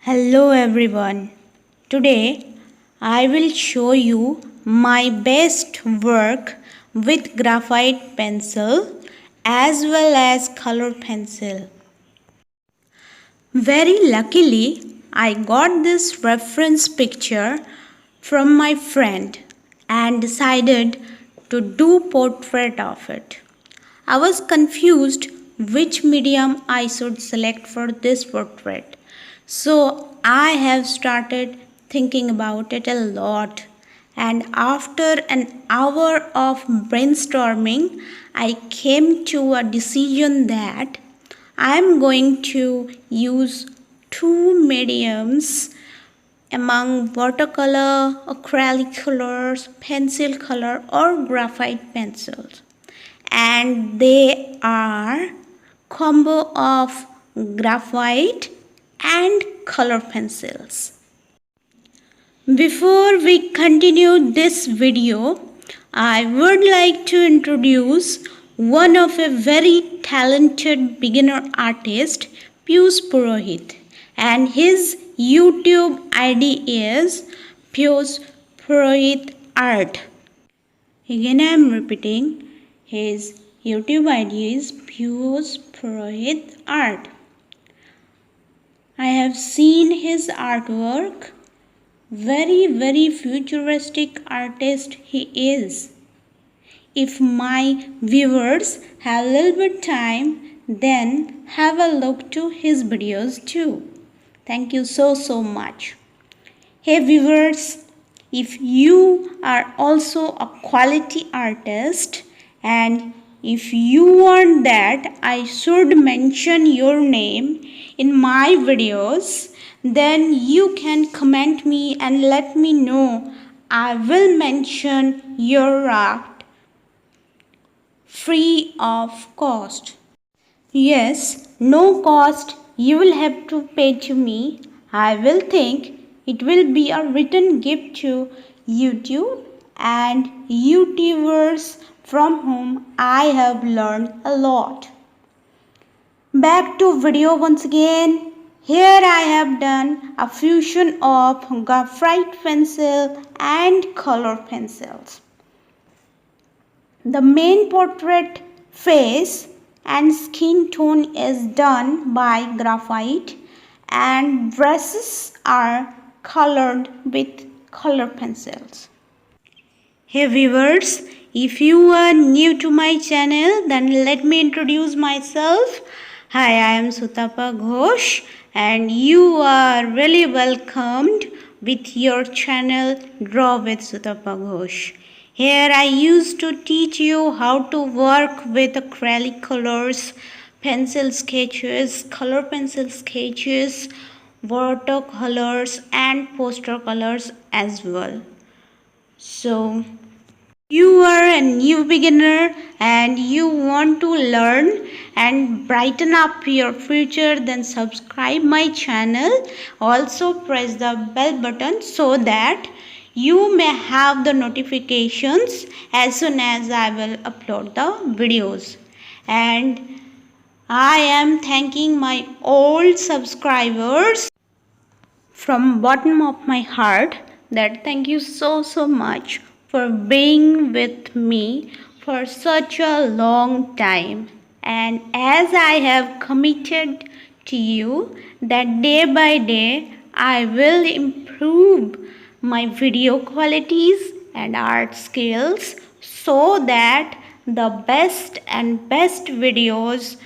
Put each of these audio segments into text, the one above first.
Hello everyone. Today I will show you my best work with graphite pencil as well as color pencil. Very luckily I got this reference picture from my friend and decided to do portrait of it. I was confused which medium I should select for this portrait. So I have started thinking about it a lot, and after an hour of brainstorming, I came to a decision that I am going to use two mediums among watercolor, acrylic colors, pencil color, or graphite pencils, and they are combo of graphite and color pencils. Before we continue this video, I would like to introduce one of a very talented beginner artist, Piyush Purohit, and his YouTube ID is Piyush Purohit Art. Again I am repeating, his YouTube ID is Piyush Purohit Art. I have seen his artwork. Very futuristic artist he is. If my viewers have a little bit time, then have a look to his videos too. Thank you so much. Hey viewers, if you are also a quality artist and if you want that I should mention your name in my videos, then you can comment me and let me know. I will mention your art free of cost. Yes, no cost you will have to pay to me. I will think it will be a written gift to YouTube and YouTubers from whom I have learned a lot. Back to video once again. Here I have done a fusion of graphite pencil and color pencils. The main portrait face and skin tone is done by graphite and brushes are colored with color pencils. Hey viewers, if you are new to my channel, then let me introduce myself. Hi, I am Sutapa Ghosh and you are really welcomed with your channel Draw with Sutapa Ghosh. Here I used to teach you how to work with acrylic colors, pencil sketches, color pencil sketches, watercolors and poster colors as well. So you are a new beginner and you want to learn and brighten up your future, then subscribe my channel. Also press the bell button so that you may have the notifications as soon as I will upload the videos. And I am thanking my old subscribers from bottom of my heart that thank you so much for being with me for such a long time. And as I have committed to you that day by day I will improve my video qualities and art skills so that the best and best videos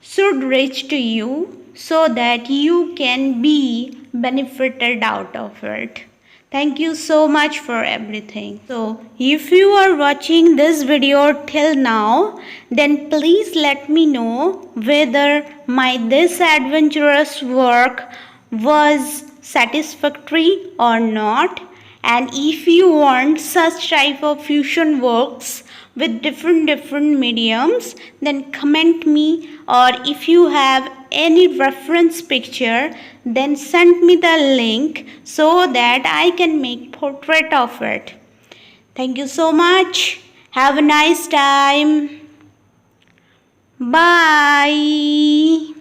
should reach to you so that you can be benefited out of it. Thank you so much for everything. So if you are watching this video till now, then please let me know whether my this adventurous work was satisfactory or not. And if you want such type of fusion works with different mediums, then comment me, or if you have any reference picture, then send me the link so that I can make portrait of it. Thank you so much. Have a nice time. Bye.